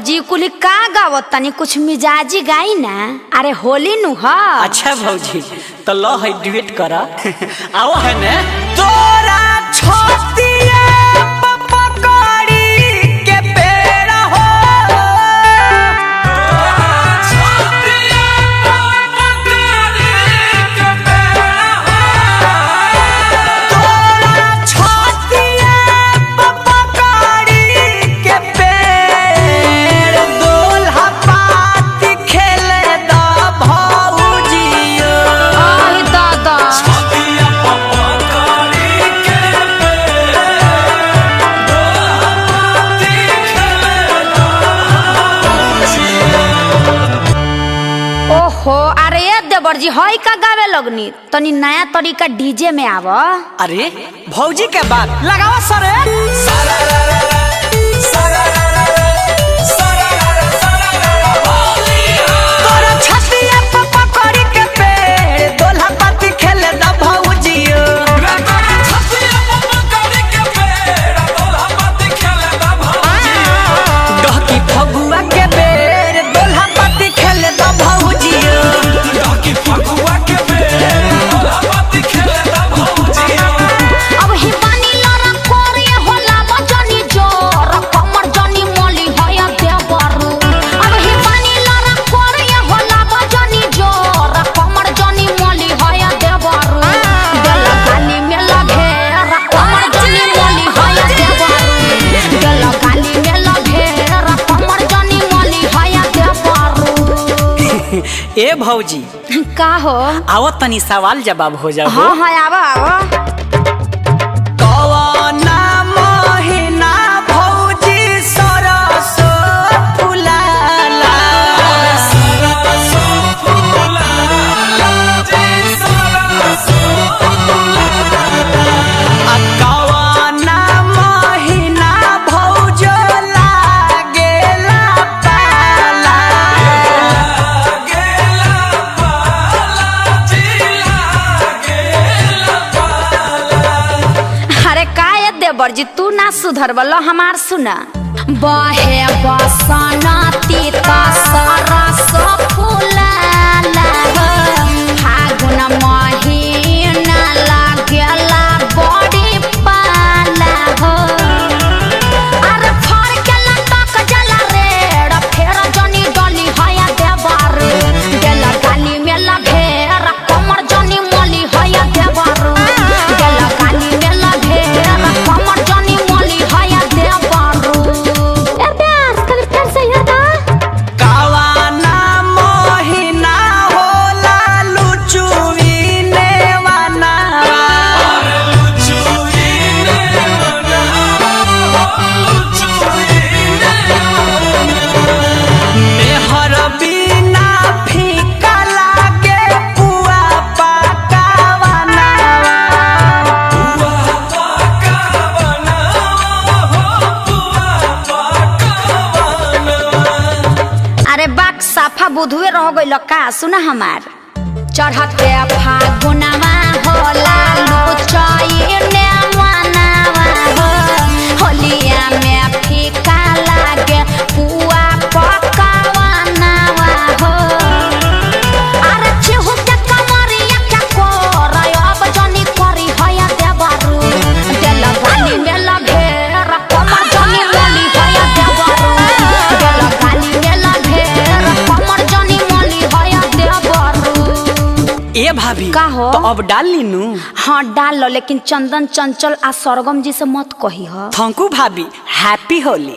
जी कुली का गावत तनी कुछ मिजाजी गाई ना। अरे होली नु ह। अच्छा भौजी तो लो है डुएट करा। आओ है ने तोरा छतिया पपकड़ी के पेड़ हो। छतिया पपकड़ी के पेड़ हो। तोरा छतिया पपकड़ी के पेड़ दोल्हा पाती खेले द भौजियो। आई दादा छतिया पपकड़ी के पेड़ दोल्हा पाती खेले द भौजियो। ओहो अरे ये देवर जी हई का गावे लगनी तनी नया तरीका डीजे में आव। अरे भौजी के बात लगावा सरे। तोरा छतिया पपकड़ी के पेड़ दोल्हा पाती खेले द भौजियो। डहकी फगुआ के बेर दोल्हा पाती खेले द भौजियो। अब ही पानी लरा कोरिए होला बजनी जोर कमर जनी मोली होया देवर। अब ही पानी लरा कोरिए होला बजनी जोर कमर जनी मोली होया देवर। गल गाली में लगे कमर जनी मोली होया देवर। गल गाली में लगे कमर जनी मोली होया देवर। ए भौजी का हो? आओ तनी सवाल जवाब हो जाओ। हाँ हाँ आवा आवा। कवना महीना भौजी सरसो फुलाला। आ कवना महीना भौजो लागेला पाला। अरे का ये देवर जी तू ना सुधर बलो हमार सुना। बहे बसंती का सरस फुलाला फागुन महीना लागेला बड़ी पाला हो। अरे फर के लटक जला रे फेर जनी डली हया देवर। गेला गाली में लगे कमर जनी मोली हया देवर। गेला गाली में लगे कमर जनी मोली हया देवर। ए प्यार कल फिर से यादा कवना महीना होला लुचुई नेवाना। मेहर बिना फीका लागे पुआ पकावना। अरे बाक साफा बुधुए रह गइल का सुना हमार। चढ़ते फागुनवा होला लुचई नेवानावा हो। होलिया में फीका लागे पुआ पकावनावा हो। अरे चिहु के कमरिया के कोरय अब जनी करी हया देवरू। देल गाली में लगे कमर जनी मोली हया देवरू। देल गाली में लगे कमर जनी मोली हया देवरू। ए भाभी का हो? तो अब डाल लीनू। हाँ डाल लो लेकिन चंदन चंचल आ सरगम जी से मत कही हो। थैंक यू भाभी। हैप्पी होली।